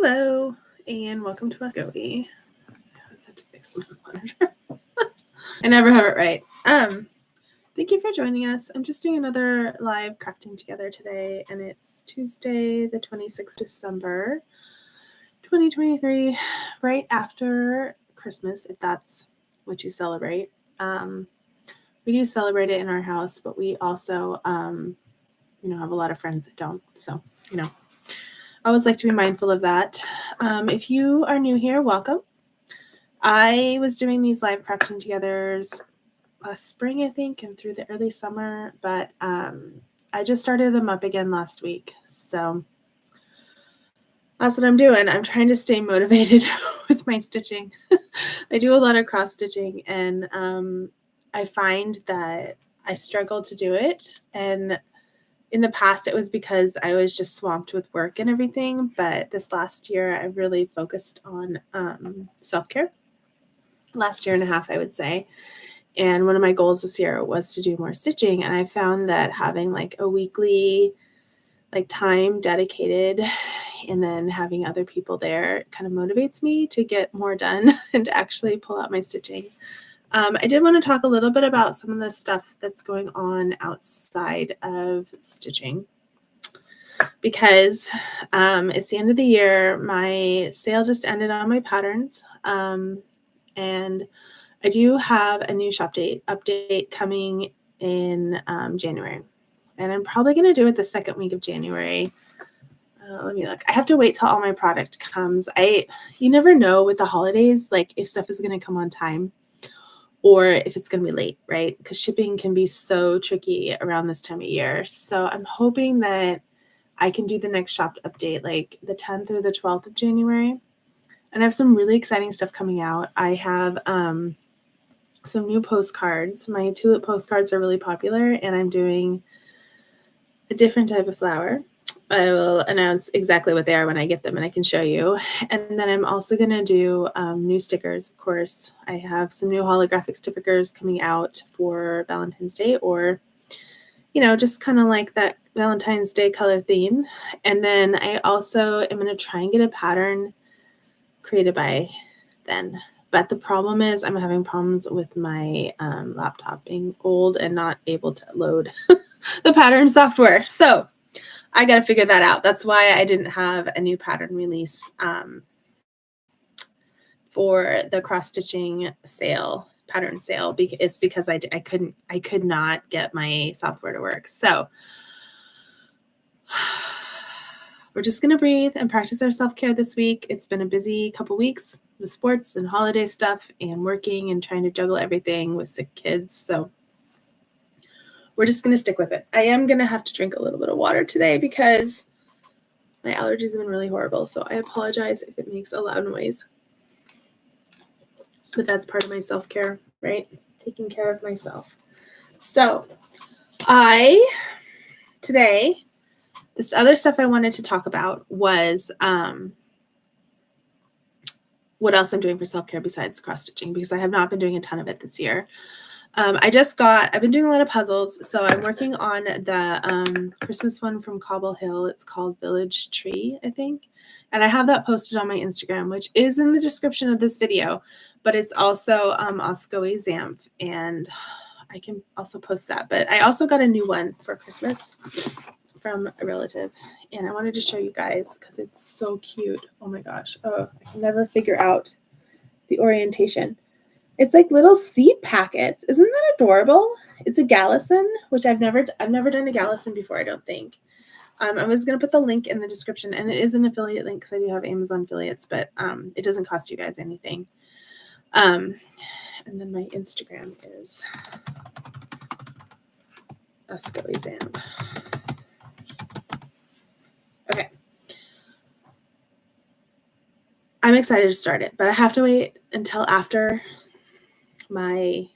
Hello, and welcome to my Scoby. I always have to fix my monitor. I never have it right. Thank you for joining us. I'm just doing another live crafting together today, and it's Tuesday, the 26th of December, 2023, right after Christmas, if that's what you celebrate. We do celebrate it in our house, but we also, have a lot of friends that don't. So, I always like to be mindful of that. If you are new here, welcome. I was doing these live crafting togethers last spring, I think, and through the early summer, but I just started them up again last week. So that's what I'm doing. I'm trying to stay motivated with my stitching. I do a lot of cross stitching, and I find that I struggle to do it. And in the past, it was because I was just swamped with work and everything. But this last year, I really focused on self-care. Last year and a half, I would say. And one of my goals this year was to do more stitching. And I found that having like a weekly time dedicated and then having other people there kind of motivates me to get more done and to actually pull out my stitching. I did want to talk a little bit about some of the stuff that's going on outside of stitching because it's the end of the year. My sale just ended on my patterns, and I do have a new shop date update coming in January, and I'm probably going to do it the second week of January. Let me look. I have to wait till all my product comes. You never know with the holidays, like if stuff is going to come on time or if it's going to be late, right? Because shipping can be so tricky around this time of year. So I'm hoping that I can do the next shop update like the 10th or the 12th of January. And I have some really exciting stuff coming out. I have some new postcards. My tulip postcards are really popular, and I'm doing a different type of flower. I will announce exactly what they are when I get them and I can show you. And then I'm also going to do new stickers, of course. I have some new holographic stickers coming out for Valentine's Day, or, just kind of like that Valentine's Day color theme. And then I also am going to try and get a pattern created by then. But the problem is I'm having problems with my laptop being old and not able to load the pattern software. So I got to figure that out. That's why I didn't have a new pattern release for the cross-stitching pattern sale. It's because I could not get my software to work. So we're just going to breathe and practice our self-care this week. It's been a busy couple weeks with sports and holiday stuff and working and trying to juggle everything with sick kids. So we're just going to stick with it. I am going to have to drink a little bit of water today because my allergies have been really horrible. So I apologize if it makes a loud noise. But that's part of my self-care, right? Taking care of myself. So today, this other stuff I wanted to talk about was what else I'm doing for self-care besides cross-stitching, because I have not been doing a ton of it this year. I've been doing a lot of puzzles. So I'm working on the Christmas one from Cobble Hill. It's called Village Tree, I think. And I have that posted on my Instagram, which is in the description of this video, but it's also Oscoe Zamp, and I can also post that. But I also got a new one for Christmas from a relative, and I wanted to show you guys because it's so cute. Oh my gosh. Oh, I can never figure out the orientation. It's like little seed packets. Isn't that adorable? It's a Gallison, which I've never done a Gallison before, I don't think. I was going to put the link in the description, and it is an affiliate link because I do have Amazon affiliates, but it doesn't cost you guys anything. And then my Instagram is Oscoe Zamp. Okay. I'm excited to start it, but I have to wait until after the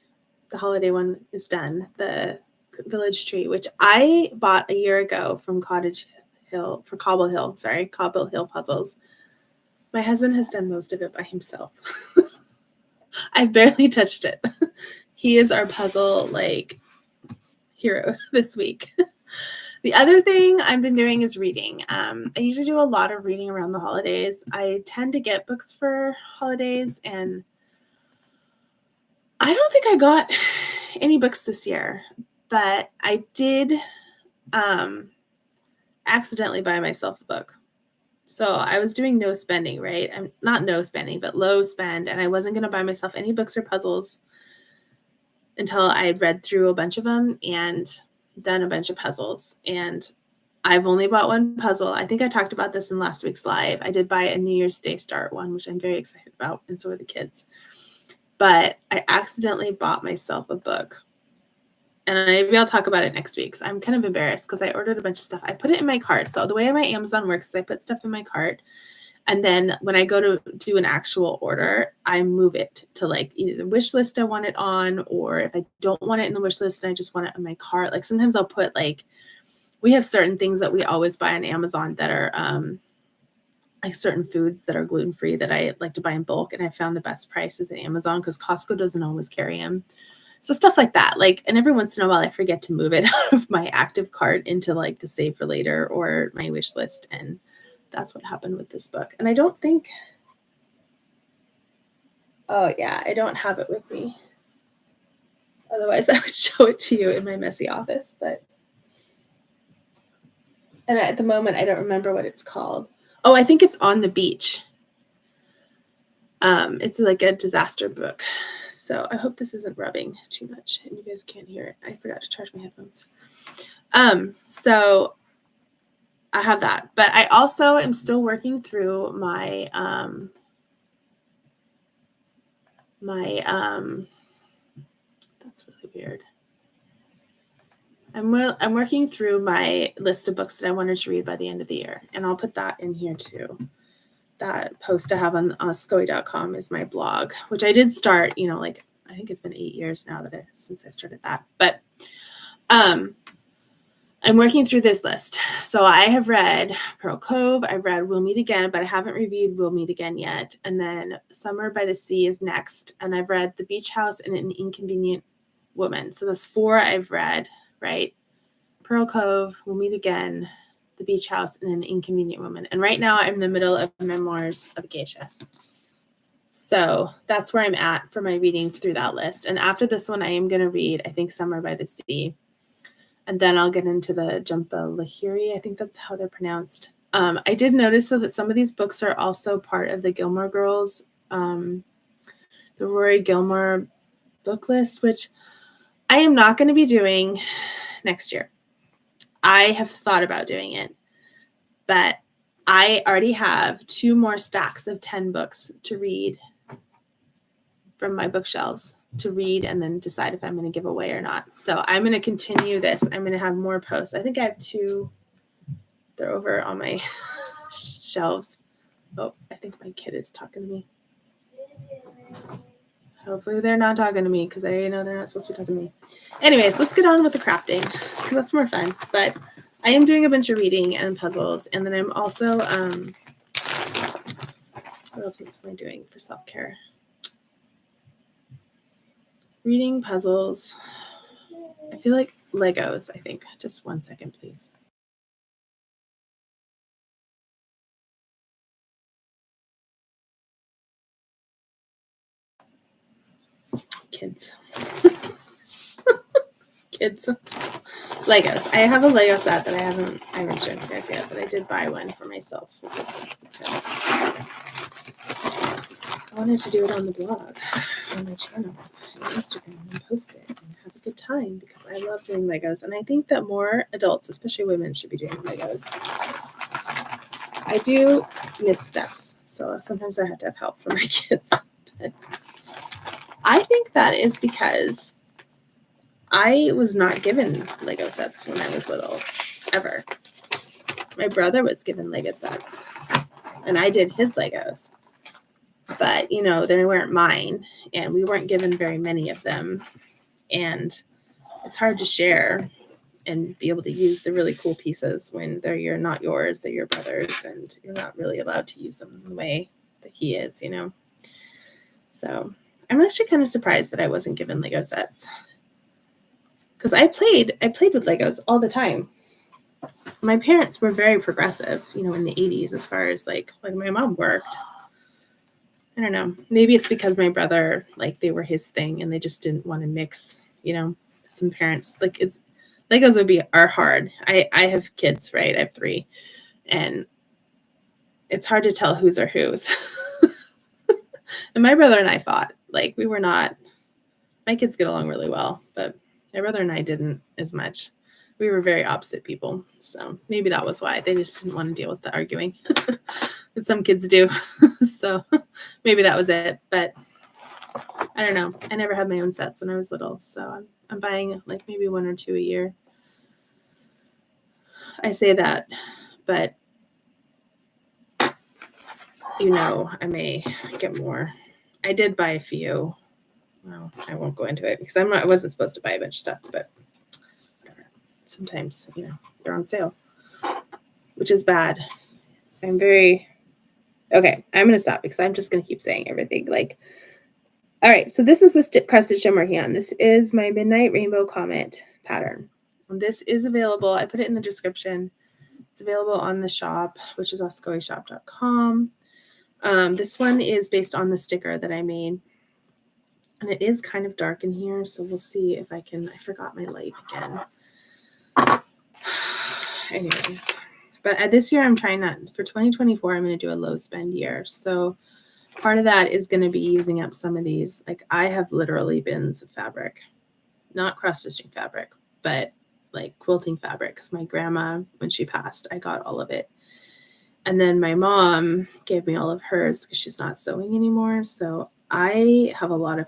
holiday one is done, the Village Tree, which I bought a year ago from Cobble Hill Puzzles. My husband has done most of it by himself. I've barely touched it. He is our puzzle hero this week. The other thing I've been doing is reading. I usually do a lot of reading around the holidays. I tend to get books for holidays, and I don't think I got any books this year, but I did accidentally buy myself a book. So I was doing no spending, right? I'm not no spending, but low spend, and I wasn't going to buy myself any books or puzzles until I had read through a bunch of them and done a bunch of puzzles. And I've only bought one puzzle. I think I talked about this in last week's live. I did buy a New Year's Day start one, which I'm very excited about, and so are the kids. But I accidentally bought myself a book. And maybe I'll talk about it next week. So I'm kind of embarrassed because I ordered a bunch of stuff. I put it in my cart. So the way my Amazon works is I put stuff in my cart. And then when I go to do an actual order, I move it to like either the wish list I want it on, or if I don't want it in the wish list and I just want it in my cart. Like sometimes I'll put like, we have certain things that we always buy on Amazon that are like certain foods that are gluten-free that I like to buy in bulk. And I found the best prices at Amazon because Costco doesn't always carry them. So stuff like that, like, and every once in a while I forget to move it out of my active cart into like the save for later or my wish list. And that's what happened with this book. And I don't think, oh yeah, I don't have it with me. Otherwise I would show it to you in my messy office, and at the moment I don't remember what it's called. Oh, I think it's On the Beach. It's like a disaster book. So I hope this isn't rubbing too much and you guys can't hear it. I forgot to charge my headphones. So I have that, but I also am still working through my, that's really weird. I'm working through my list of books that I wanted to read by the end of the year. And I'll put that in here too. That post I have on scoey.com is my blog, which I did start, like, I think it's been 8 years now since I started that. But I'm working through this list. So I have read Pearl Cove. I've read We'll Meet Again, but I haven't reviewed We'll Meet Again yet. And then Summer by the Sea is next. And I've read The Beach House and An Inconvenient Woman. So that's 4 I've read, right? Pearl Cove, We'll Meet Again, The Beach House, and An Inconvenient Woman. And right now I'm in the middle of Memoirs of a Geisha. So that's where I'm at for my reading through that list. And after this one, I am going to read, I think, Summer by the Sea. And then I'll get into the Jhumpa Lahiri. I think that's how they're pronounced. I did notice, though, that some of these books are also part of the Gilmore Girls, the Rory Gilmore book list, which I am not going to be doing next year. I have thought about doing it, but I already have 2 more stacks of 10 books to read from my bookshelves to read and then decide if I'm going to give away or not. So I'm going to continue this. I'm going to have more posts. I think I have 2. They're over on my shelves. Oh, I think my kid is talking to me. Hopefully they're not talking to me because I know they're not supposed to be talking to me. Anyways, let's get on with the crafting because that's more fun. But I am doing a bunch of reading and puzzles. And then I'm also, what else am I doing for self-care? Reading, puzzles. I feel like Legos, I think. Just 1 second, please. Kids. Kids. Legos. I have a Lego set that I haven't shown you guys yet, but I did buy one for myself for Christmas because I wanted to do it on the blog, on my channel, on Instagram, and post it and have a good time because I love doing Legos. And I think that more adults, especially women, should be doing Legos. I do missteps, so sometimes I have to have help from my kids. But I think that is because I was not given Lego sets when I was little, ever. My brother was given Lego sets, and I did his Legos. But, they weren't mine, and we weren't given very many of them. And it's hard to share and be able to use the really cool pieces when they're not yours, they're your brother's, and you're not really allowed to use them the way that he is, So I'm actually kind of surprised that I wasn't given Lego sets. Because I played with Legos all the time. my parents were very progressive, in the 80s as far as like my mom worked. I don't know. Maybe it's because my brother, like they were his thing and they just didn't want to mix, some parents like Legos are hard. I have kids, right? I have 3 and it's hard to tell whose are whose. And my brother and I fought. Like we were not, my kids get along really well, but my brother and I didn't as much. We were very opposite people. So maybe that was why they just didn't want to deal with the arguing. But some kids do. So maybe that was it. But I don't know. I never had my own sets when I was little. So I'm buying like maybe 1 or 2 a year. I say that, but I may get more. I did buy a few. Well, I won't go into it because I wasn't supposed to buy a bunch of stuff, but whatever. Sometimes, they're on sale, which is bad. Okay, I'm going to stop because I'm just going to keep saying everything. All right, so this is the cross stitch I'm working on. This is my Midnight Rainbow Comet pattern. And this is available. I put it in the description. It's available on the shop, which is oscoishop.com. This one is based on the sticker that I made. And it is kind of dark in here, so we'll see if I forgot my light again. Anyways, but this year I'm trying not, for 2024, I'm going to do a low spend year. So part of that is going to be using up some of these. Like I have literally bins of fabric, not cross-stitching fabric, but like quilting fabric. Because my grandma, when she passed, I got all of it. And then my mom gave me all of hers because she's not sewing anymore. So I have a lot of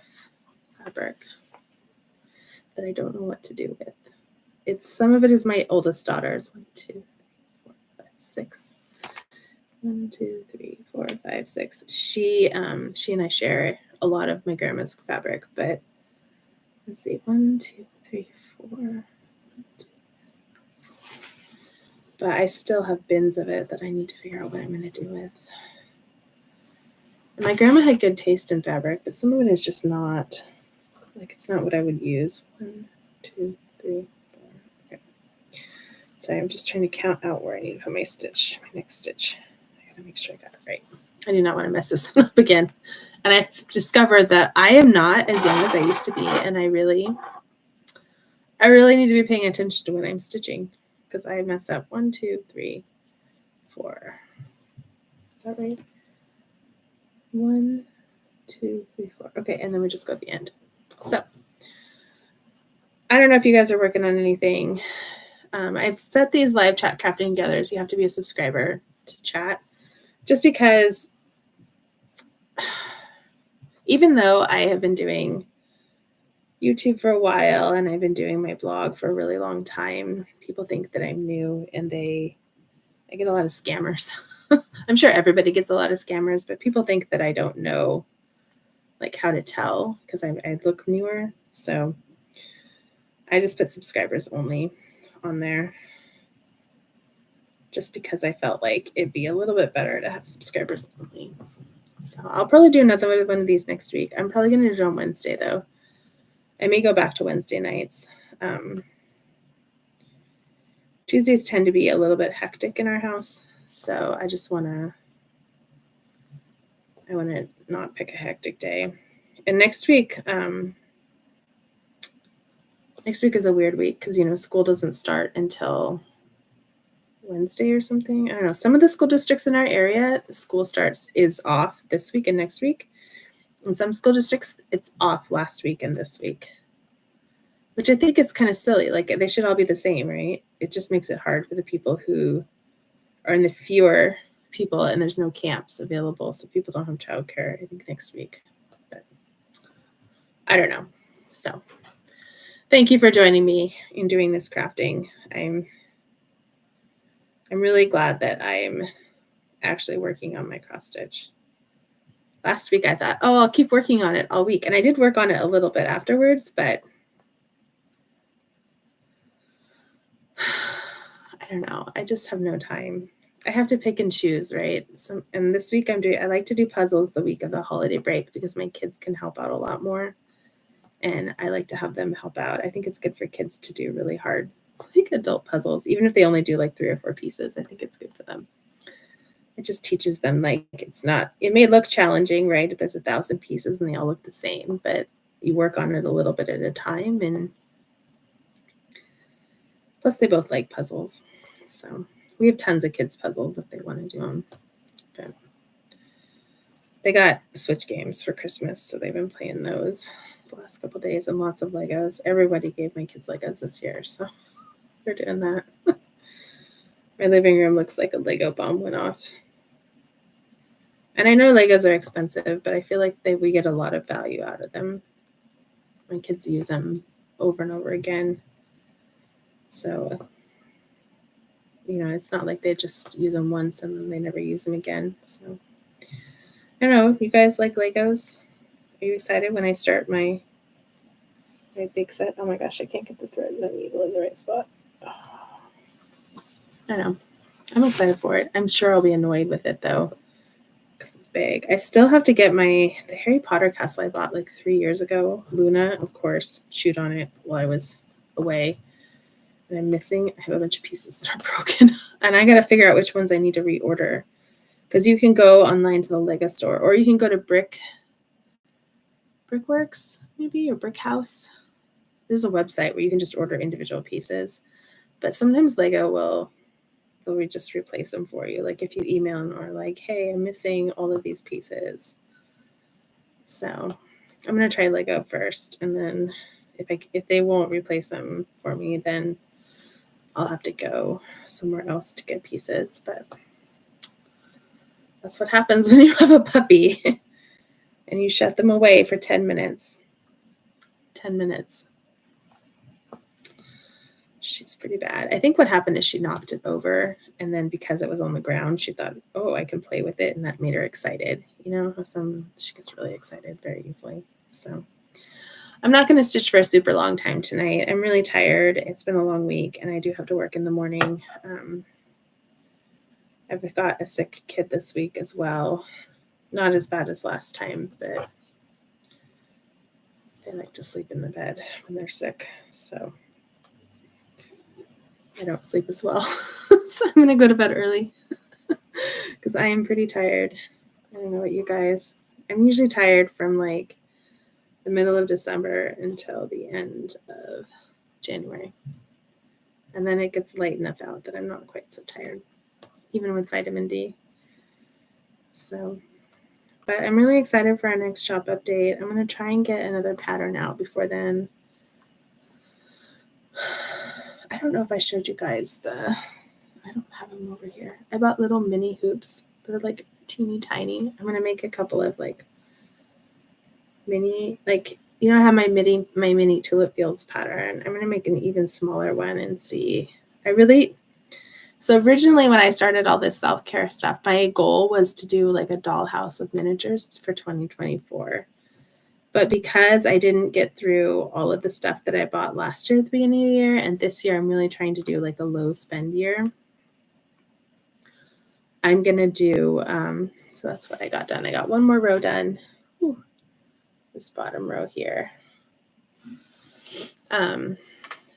fabric that I don't know what to do with. Some of it is my oldest daughter's. 1, 2, 3, 4, 5, 6. 1, 2, 3, 4, 5, 6. She and I share a lot of my grandma's fabric, but let's see, 1, 2, 3, 4. But I still have bins of it that I need to figure out what I'm going to do with. And my grandma had good taste in fabric, but some of it is just not, it's not what I would use. 1, 2, 3, 4. Okay. Sorry, I'm just trying to count out where I need to put my next stitch. I gotta make sure I got it right. I do not want to mess this up again. And I've discovered that I am not as young as I used to be, and I really need to be paying attention to when I'm stitching because I mess up. 1, 2, 3, 4. Is that right? 1, 2, 3, 4. Okay, and then we just go at the end. So I don't know if you guys are working on anything. I've set these live chat crafting together, so you have to be a subscriber to chat. Just because, even though I have been doing YouTube for a while and I've been doing my blog for a really long time, people think that I'm new, and I get a lot of scammers. I'm sure everybody gets a lot of scammers, but people think that I don't know how to tell because I look newer. So I just put subscribers only on there just because I felt like it'd be a little bit better to have subscribers only. So I'll probably do another one of these next week. I'm probably going to do it on Wednesday though. I may go back to Wednesday nights. Tuesdays tend to be a little bit hectic in our house. So I just want to not pick a hectic day. And next week is a weird week because, school doesn't start until Wednesday or something. I don't know. Some of the school districts in our area, the school is off this week and next week. In some school districts, it's off last week and this week, which I think is kind of silly. They should all be the same, right? It just makes it hard for the people who are in the fewer people and there's no camps available. So people don't have childcare, I think, next week. But I don't know. So thank you for joining me in doing this crafting. I'm really glad that I'm actually working on my cross stitch. Last week I thought, I'll keep working on it all week. And I did work on it a little bit afterwards, but I don't know. I just have no time. I have to pick and choose, right? And this week I like to do puzzles the week of the holiday break because my kids can help out a lot more. And I like to have them help out. I think it's good for kids to do really hard like adult puzzles, even if they only do like 3 or 4 pieces. I think it's good for them. It just teaches them, like, it may look challenging, right? If there's 1,000 pieces and they all look the same, but you work on it a little bit at a time. And plus they both like puzzles. So we have tons of kids' puzzles if they want to do them. But they got Switch games for Christmas, so they've been playing those the last couple days, and lots of Legos. Everybody gave my kids Legos this year, so they're doing that. My living room looks like a Lego bomb went off. And I know Legos are expensive, but I feel like we get a lot of value out of them. My kids use them over and over again. So, it's not like they just use them once and then they never use them again. So, I don't know. You guys like Legos? Are you excited when I start my big set? Oh my gosh, I can't get the thread and the needle in the right spot. Oh. I know. I'm excited for it. I'm sure I'll be annoyed with it though, because it's big. I still have to get the Harry Potter castle I bought like 3 years ago. Luna, of course, chewed on it while I was away. And I'm missing. I have a bunch of pieces that are broken. And I got to figure out which ones I need to reorder. Because you can go online to the Lego store, or you can go to Brickworks, maybe, or Brick House. There's a website where you can just order individual pieces. But sometimes Lego they'll just replace them for you. Like if you email them or like, hey, I'm missing all of these pieces. So I'm going to try Lego first. And then if they won't replace them for me, then I'll have to go somewhere else to get pieces. But that's what happens when you have a puppy and you shut them away for 10 minutes. 10 minutes. She's pretty bad. I think what happened is she knocked it over, and then because it was on the ground, she thought, oh, I can play with it, and that made her excited. She gets really excited very easily. So I'm not going to stitch for a super long time tonight. I'm really tired. It's been a long week, and I do have to work in the morning. I've got a sick kid this week as well. Not as bad as last time, but they like to sleep in the bed when they're sick. So I don't sleep as well. So I'm going to go to bed early because I am pretty tired. I don't know about you guys. I'm usually tired from like the middle of December until the end of January. And then it gets light enough out that I'm not quite so tired, even with vitamin D. So, but I'm really excited for our next shop update. I'm going to try and get another pattern out before then. I don't know if I showed you guys I don't have them over here. I bought little mini hoops. They're like teeny tiny. I'm going to make a couple of like mini, like, I have my mini tulip fields pattern. I'm going to make an even smaller one and see. So originally when I started all this self-care stuff, my goal was to do like a dollhouse of miniatures for 2024. But because I didn't get through all of the stuff that I bought last year at the beginning of the year, and this year I'm really trying to do like a low spend year, I'm going to do, so that's what I got done. I got one more row done. Ooh, this bottom row here.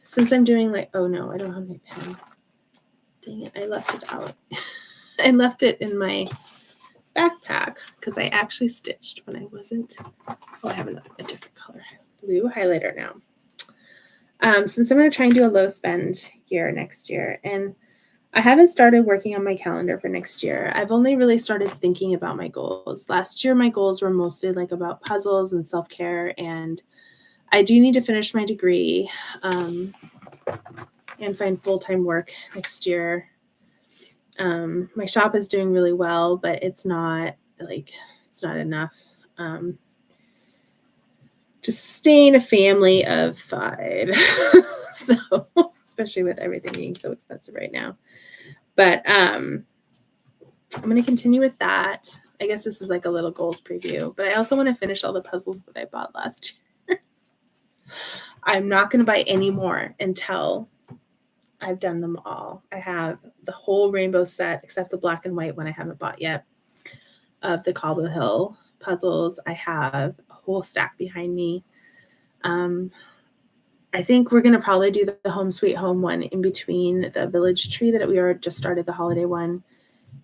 Since I'm doing like, oh no, I don't have my pen. Dang it, I left it out. I left it in my backpack because I actually stitched when I wasn't. Oh, I have a different color blue highlighter now. Since I'm going to try and do a low spend year next year, and I haven't started working on my calendar for next year. I've only really started thinking about my goals. Last year, my goals were mostly like about puzzles and self-care, and I do need to finish my degree and find full-time work next year. My shop is doing really well, but it's not enough to sustain a family of 5. So, especially with everything being so expensive right now. But I'm going to continue with that. I guess this is like a little goals preview, but I also want to finish all the puzzles that I bought last year. I'm not going to buy any more until I've done them all. I have the whole rainbow set, except the black and white one I haven't bought yet, of the Cobble Hill puzzles. I have a whole stack behind me. I think we're going to probably do the Home Sweet Home one in between the Village Tree that we just started, the holiday one,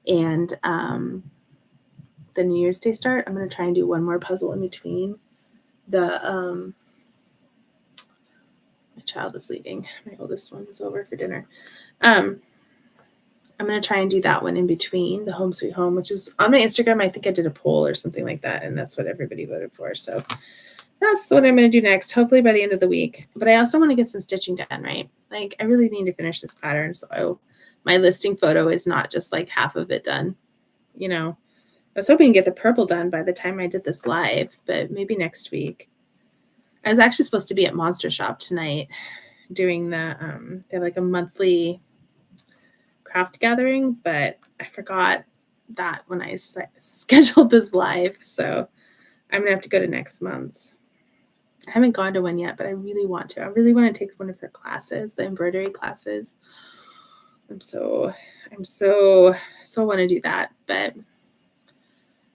and the New Year's Day start. I'm going to try and do one more puzzle in between. My child is leaving. My oldest one is over for dinner. I'm going to try and do that one in between the Home Sweet Home, which is on my Instagram. I think I did a poll or something like that, and that's what everybody voted for. So that's what I'm going to do next, hopefully by the end of the week. But I also want to get some stitching done, right? Like, I really need to finish this pattern. So my listing photo is not just like half of it done. You know, I was hoping to get the purple done by the time I did this live, but maybe next week. I was actually supposed to be at Monster Shop tonight doing the, they have like a monthly craft gathering, but I forgot that when I scheduled this live. So I'm going to have to go to next month's. I haven't gone to one yet, but I really want to. I really want to take one of her classes, the embroidery classes. I'm so want to do that, but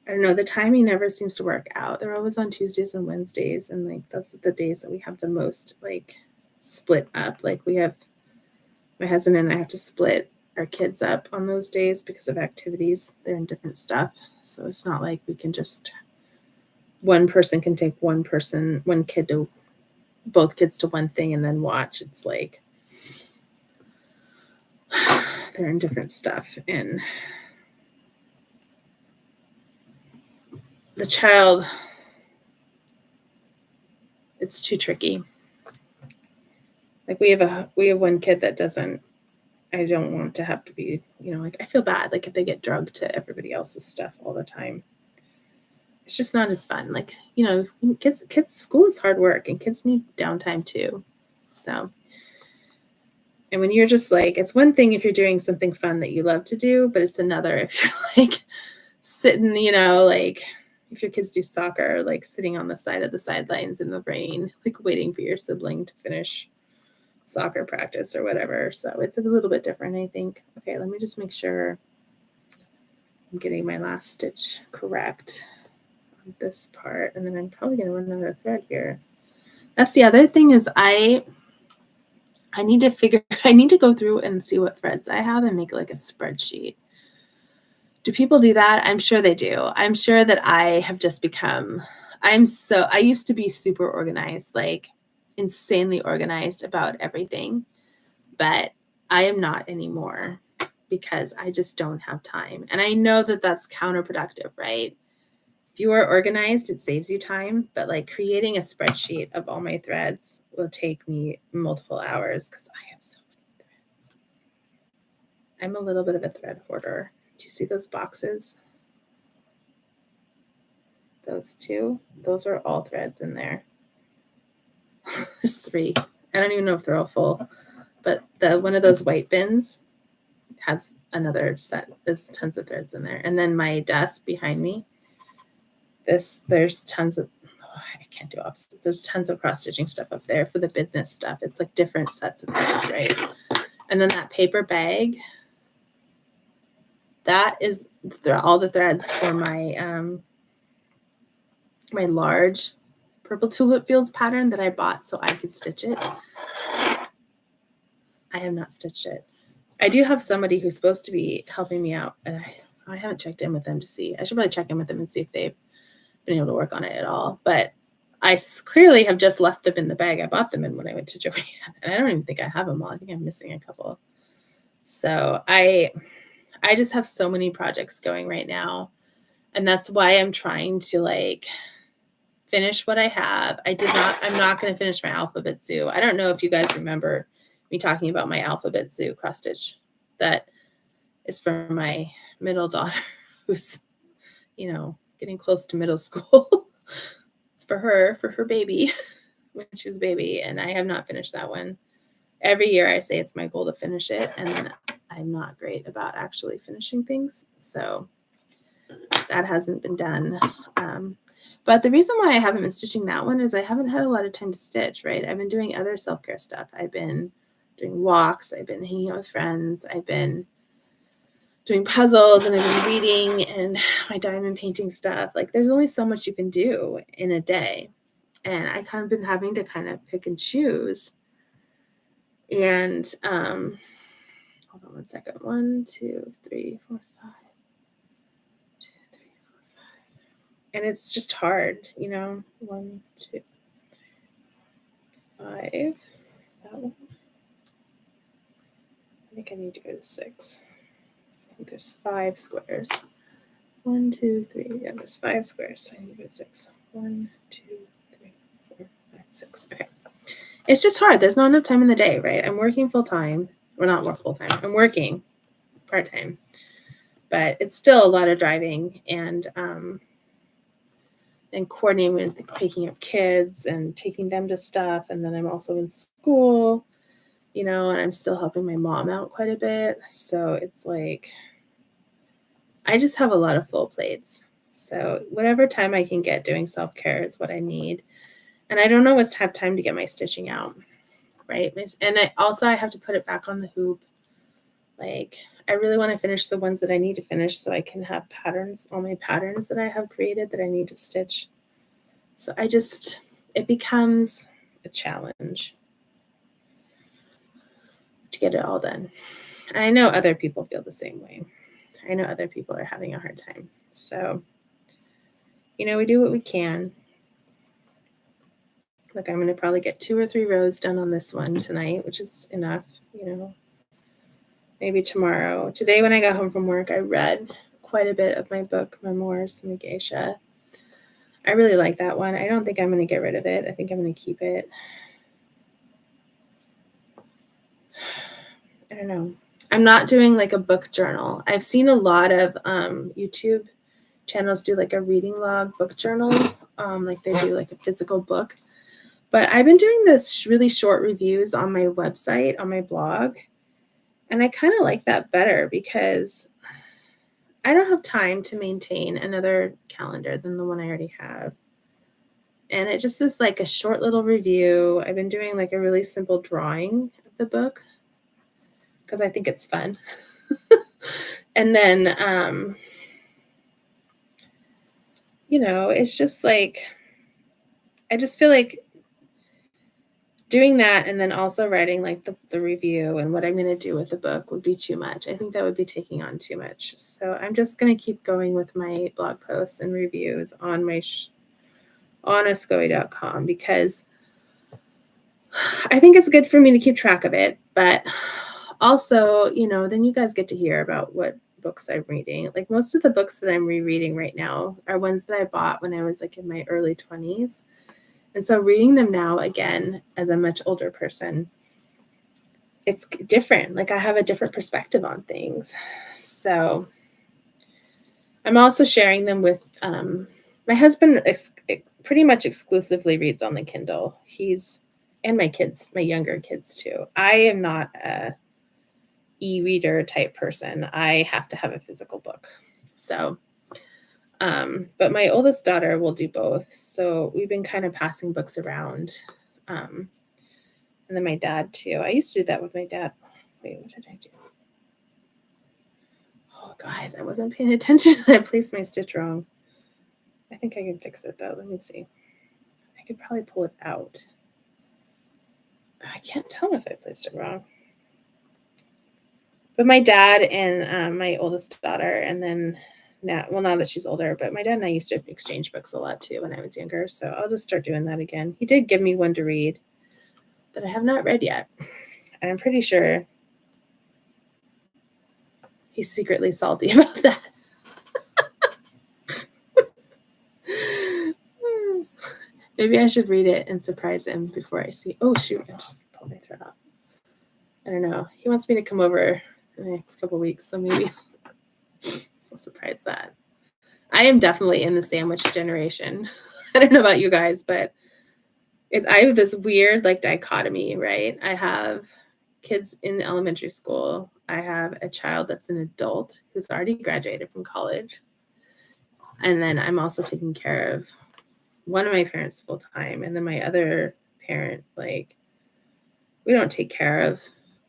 I don't know. The timing never seems to work out. They're always on Tuesdays and Wednesdays, and like that's the days that we have the most like split up. Like we have my husband and I have to split our kids up on those days because of activities. They're in different stuff, so it's not like we can just. One person can take both kids to one thing and then watch. It's like they're in different stuff. And the child, it's too tricky. Like we have one kid that I don't want to have to be, like I feel bad. Like if they get drugged to everybody else's stuff all the time. It's just not as fun. Like, kids, school is hard work and kids need downtime too. So, and when you're just like, it's one thing if you're doing something fun that you love to do, but it's another if you're like sitting, like if your kids do soccer, like sitting on the side of the sidelines in the rain, like waiting for your sibling to finish soccer practice or whatever. So it's a little bit different, I think. Okay, let me just make sure I'm getting my last stitch correct. This part, and then I'm probably going to run another thread here. That's the other thing is I need to go through and see what threads I have and make like a spreadsheet. Do people do that? I'm sure they do. I'm sure that I have just become, I used to be super organized, like insanely organized about everything, but I am not anymore because I just don't have time. And I know that that's counterproductive, right? If you are organized, it saves you time, but like creating a spreadsheet of all my threads will take me multiple hours because I have so many threads. I'm a little bit of a thread hoarder. Do you see those boxes? Those two, those are all threads in there. There's 3. I don't even know if they're all full, but one of those white bins has another set. There's tons of threads in there. And then my desk behind me, there's tons of, I can't do opposites. There's tons of cross-stitching stuff up there for the business stuff. It's like different sets of threads, right? And then that paper bag, that is all the threads for my my large purple tulip fields pattern that I bought so I could stitch it. I have not stitched it. I do have somebody who's supposed to be helping me out, and I haven't checked in with them to see. I should probably check in with them and see if they've been able to work on it at all. But I clearly have just left them in the bag I bought them in when I went to Joanne. And I don't even think I have them all. I think I'm missing a couple. So I just have so many projects going right now. And that's why I'm trying to like finish what I have. I'm not going to finish my Alphabet Zoo. I don't know if you guys remember me talking about my Alphabet Zoo cross stitch. That is for my middle daughter who's, getting close to middle school. It's for her baby when she was a baby. And I have not finished that one. Every year I say it's my goal to finish it. And I'm not great about actually finishing things. So that hasn't been done. But the reason why I haven't been stitching that one is I haven't had a lot of time to stitch, right? I've been doing other self-care stuff. I've been doing walks. I've been hanging out with friends. I've been doing puzzles, and I've been reading and my diamond painting stuff. Like there's only so much you can do in a day. And I kind of been having to kind of pick and choose. And hold on one second. 1, 2, 3, 4, 5. 2, 3, 4, 5. And it's just hard, 1, 2, 5. That one. I think I need to go to 6. I think there's 5 squares. 1, 2, 3. Yeah, there's 5 squares. So I need to go to 6. 1, 2, 3, 4, 5, 6. Okay. It's just hard. There's not enough time in the day, right? I'm working full time. Well, not more full time. I'm working part time, but it's still a lot of driving and coordinating with picking up kids and taking them to stuff. And then I'm also in school, and I'm still helping my mom out quite a bit. So it's like, I just have a lot of full plates. So whatever time I can get doing self-care is what I need. And I don't always have time to get my stitching out, right? And I have to put it back on the hoop. Like, I really want to finish the ones that I need to finish so I can have patterns, all my patterns that I have created that I need to stitch. So it becomes a challenge to get it all done. And I know other people feel the same way. I know other people are having a hard time. So, we do what we can. Like, I'm going to probably get 2 or 3 rows done on this one tonight, which is enough, maybe tomorrow. Today, when I got home from work, I read quite a bit of my book, Memoirs from a Geisha. I really like that one. I don't think I'm going to get rid of it. I think I'm going to keep it. I don't know. I'm not doing like a book journal. I've seen a lot of YouTube channels do like a reading log book journal, like they do like a physical book. But I've been doing this really short reviews on my website, on my blog. And I kind of like that better because I don't have time to maintain another calendar than the one I already have. And it just is like a short little review. I've been doing like a really simple drawing of the book because I think it's fun. And then, it's just like, I just feel like doing that and then also writing like the review and what I'm going to do with the book would be too much. I think that would be taking on too much. So I'm just going to keep going with my blog posts and reviews on my honestgoey.com because I think it's good for me to keep track of it. But also, then you guys get to hear about what books I'm reading. Like most of the books that I'm rereading right now are ones that I bought when I was like in my early 20s. And so reading them now again as a much older person, it's different. Like I have a different perspective on things. So I'm also sharing them with my husband. Pretty much exclusively reads on the Kindle. And my kids, my younger kids too. I am not a e-reader type person. I have to have a physical book. So but my oldest daughter will do both. So we've been kind of passing books around. And then my dad too. I used to do that with my dad. Wait, what did I do? Oh, guys, I wasn't paying attention. I placed my stitch wrong. I think I can fix it though. Let me see. I could probably pull it out. I can't tell if I placed it wrong. But my dad and my oldest daughter, and then now that she's older, but my dad and I used to exchange books a lot too when I was younger. So I'll just start doing that again. He did give me one to read that I have not read yet. And I'm pretty sure he's secretly salty about that. Maybe I should read it and surprise him before I see. Oh, shoot. I just pulled my thread off. I don't know. He wants me to come over in the next couple of weeks. So maybe I'll surprise that. I am definitely in the sandwich generation. I don't know about you guys, but I have this weird like dichotomy, right? I have kids in elementary school. I have a child that's an adult who's already graduated from college. And then I'm also taking care of one of my parents full time. And then my other parent, like, we don't take care of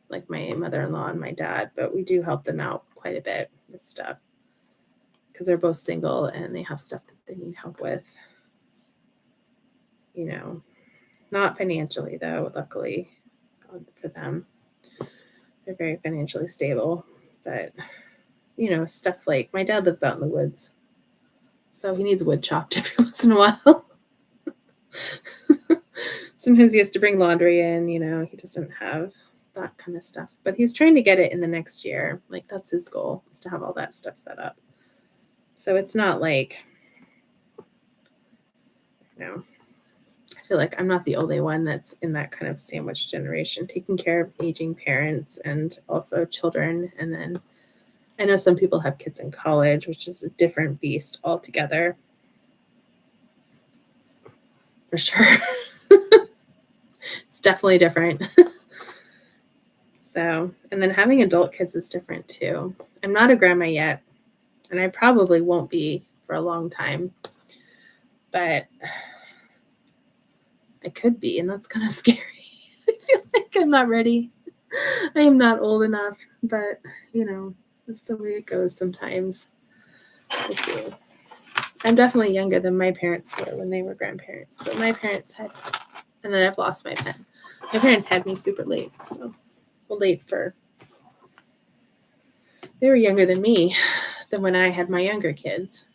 like my mother-in-law and my dad, but we do help them out quite a bit with stuff because they're both single and they have stuff that they need help with. Not financially though, luckily for them. they're very financially stable. But, you know, stuff like my dad lives out in the woods, so he needs wood chopped every once in a while. Sometimes he has to bring laundry in, you know, he doesn't have that kind of stuff. But he's trying to get it in the next year. Like, that's his goal, is to have all that stuff set up. So it's not like, you know, I feel like I'm not the only one that's in that kind of sandwich generation, taking care of aging parents and also children. And then I know some people have kids in college, which is a different beast altogether. For sure. It's definitely different. So, and then having adult kids is different too. I'm not a grandma yet, and I probably won't be for a long time, but I could be, and that's kind of scary. I feel like I'm not ready. I am not old enough, but you know, that's the way it goes sometimes. We'll see. I'm definitely younger than my parents were when they were grandparents, but my parents had, and then I've lost my pen. My parents had me super late, so late for, they were younger than me than when I had my younger kids.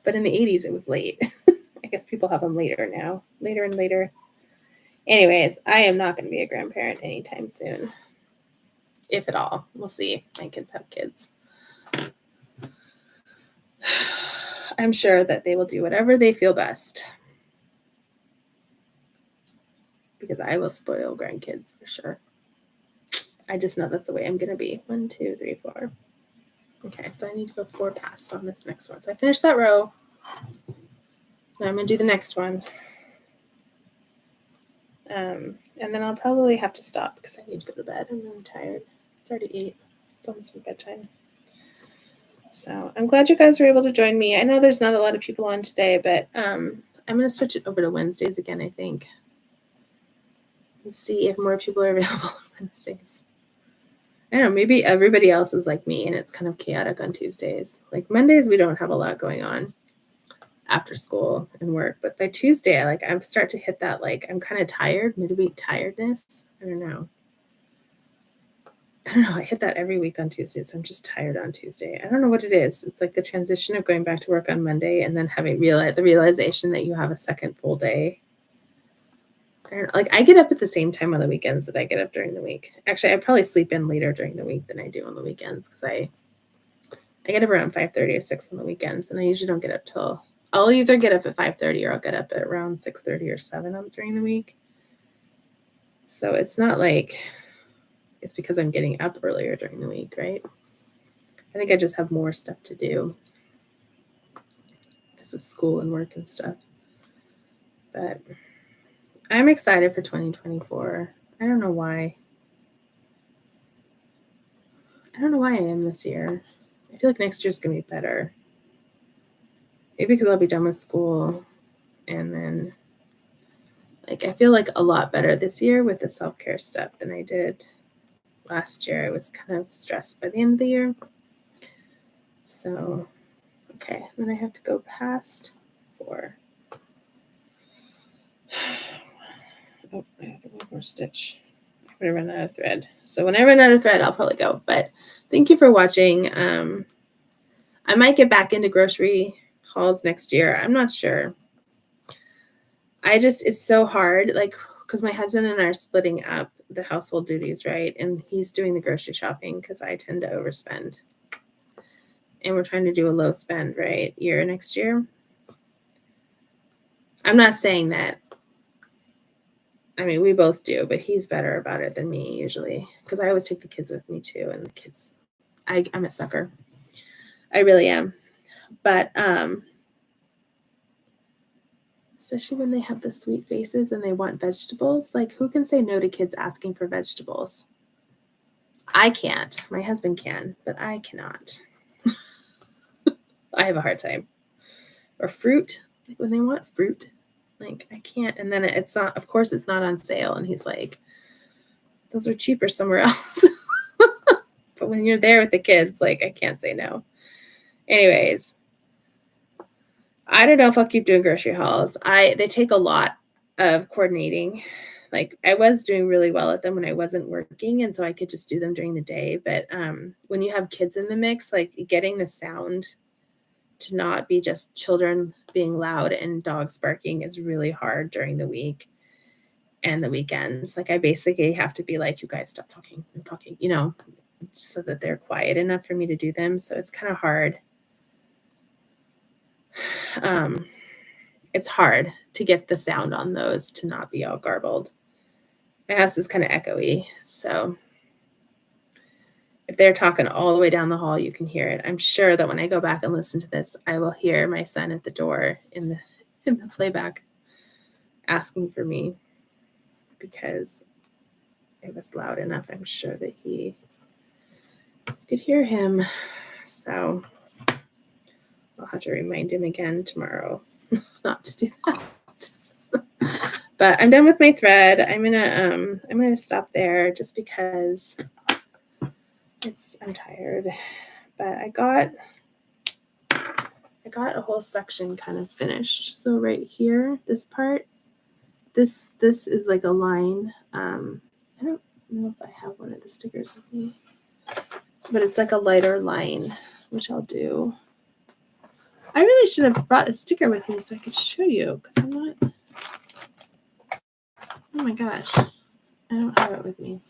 But in the 80s, it was late. I guess people have them later now, later and later. Anyways, I am not going to be a grandparent anytime soon, if at all. We'll see. My kids have kids. I'm sure that they will do whatever they feel best, because I will spoil grandkids for sure. I just know that's the way I'm going to be. 1, 2, 3, 4. Okay, so I need to go 4 past on this next one. So I finished that row. Now I'm going to do the next one. And then I'll probably have to stop because I need to go to bed. I'm really tired. It's already 8. It's almost bedtime. So I'm glad you guys were able to join me. I know there's not a lot of people on today, but I'm going to switch it over to Wednesdays again, I think. And see if more people are available on Wednesdays. I don't know, maybe everybody else is like me and it's kind of chaotic on Tuesdays. Like Mondays, we don't have a lot going on after school and work. But by Tuesday, I start to hit that, like, I'm kind of tired, midweek tiredness. I don't know. I hit that every week on Tuesdays. I'm just tired on Tuesday. I don't know what it is. It's like the transition of going back to work on Monday and then having the realization that you have a second full day. I get up at the same time on the weekends that I get up during the week. Actually, I probably sleep in later during the week than I do on the weekends because I get up around 5:30 or 6 on the weekends, and I usually don't get up till, I'll either get up at 5:30 or I'll get up at around 6:30 or 7 during the week. So it's not like it's because I'm getting up earlier during the week, right? I think I just have more stuff to do because of school and work and stuff. But I'm excited for 2024. I don't know why. I don't know why I am this year. I feel like next year's going to be better. Maybe because I'll be done with school. And then, I feel like a lot better this year with the self-care stuff than I did last year. I was kind of stressed by the end of the year. So, okay. Then I have to go past 4. Oh, I have to one more stitch. I'm going to run out of thread. So when I run out of thread, I'll probably go. But thank you for watching. I might get back into grocery hauls next year. I'm not sure. It's so hard, because my husband and I are splitting up the household duties, right? And he's doing the grocery shopping because I tend to overspend. And we're trying to do a low spend, right, year next year. I'm not saying that. I mean, we both do, but he's better about it than me usually because I always take the kids with me too. And the kids, I'm a sucker. I really am. But especially when they have the sweet faces and they want vegetables, who can say no to kids asking for vegetables? I can't. My husband can, but I cannot. I have a hard time. Or fruit, when they want fruit. I can't. And then it's not, of course, it's not on sale. And he's like, those are cheaper somewhere else. But when you're there with the kids, I can't say no. Anyways, I don't know if I'll keep doing grocery hauls. They take a lot of coordinating. Like I was doing really well at them when I wasn't working, and so I could just do them during the day. But when you have kids in the mix, like getting the sound to not be just children being loud and dogs barking is really hard during the week and the weekends. Like I basically have to be like, you guys stop talking, I'm talking, you know, so that they're quiet enough for me to do them. So it's kind of hard. It's hard to get the sound on those to not be all garbled. My house is kind of echoey, so if they're talking all the way down the hall, you can hear it. I'm sure that when I go back and listen to this, I will hear my son at the door in the playback asking for me because it was loud enough. I'm sure that he could hear him. So I'll have to remind him again tomorrow not to do that. But I'm done with my thread. I'm gonna stop there just because I'm tired. But I got a whole section kind of finished. So right here, this part, this is like a line. I don't know if I have one of the stickers with me, but it's like a lighter line, which I'll do. I really should have brought a sticker with me so I could show you because I'm not. Oh my gosh, I don't have it with me.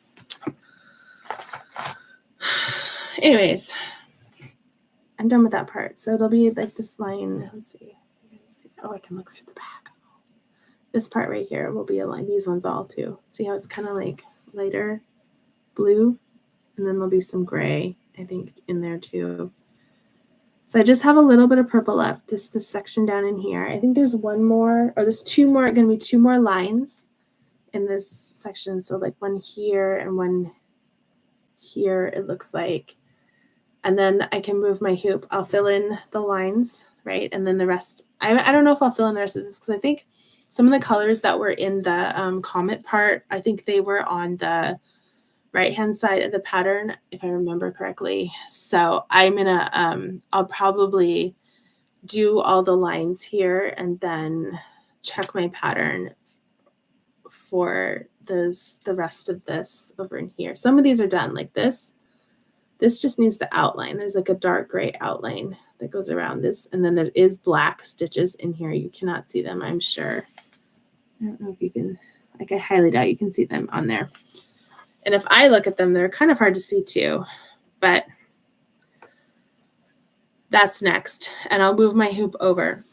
Anyways, I'm done with that part. So it'll be like this line. Let's see. Oh, I can look through the back. This part right here will be a line. These ones all too. See how it's kind of like lighter blue? And then there'll be some gray, I think, in there too. So I just have a little bit of purple left. This section down in here. I think there's one more, or there's going to be two more lines in this section. So like one here and one here, it looks like. And then I can move my hoop. I'll fill in the lines, right? And then the rest, I don't know if I'll fill in the rest of this because I think some of the colors that were in the comet part, I think they were on the right-hand side of the pattern, if I remember correctly. So I'm gonna, I'll probably do all the lines here and then check my pattern for the rest of this over in here. Some of these are done like this. This just needs the outline. There's like a dark gray outline that goes around this. And then there is black stitches in here. You cannot see them, I'm sure. I don't know if you can, like I highly doubt you can see them on there. And if I look at them, they're kind of hard to see too, but that's next. And I'll move my hoop over.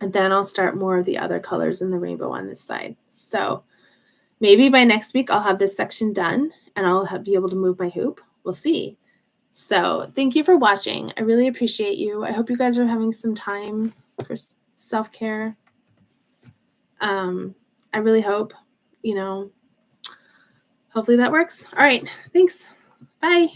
And then I'll start more of the other colors in the rainbow on this side. So maybe by next week, I'll have this section done and I'll be able to move my hoop. We'll see. So thank you for watching. I really appreciate you. I hope you guys are having some time for self-care. I really hope, hopefully that works. All right. Thanks. Bye.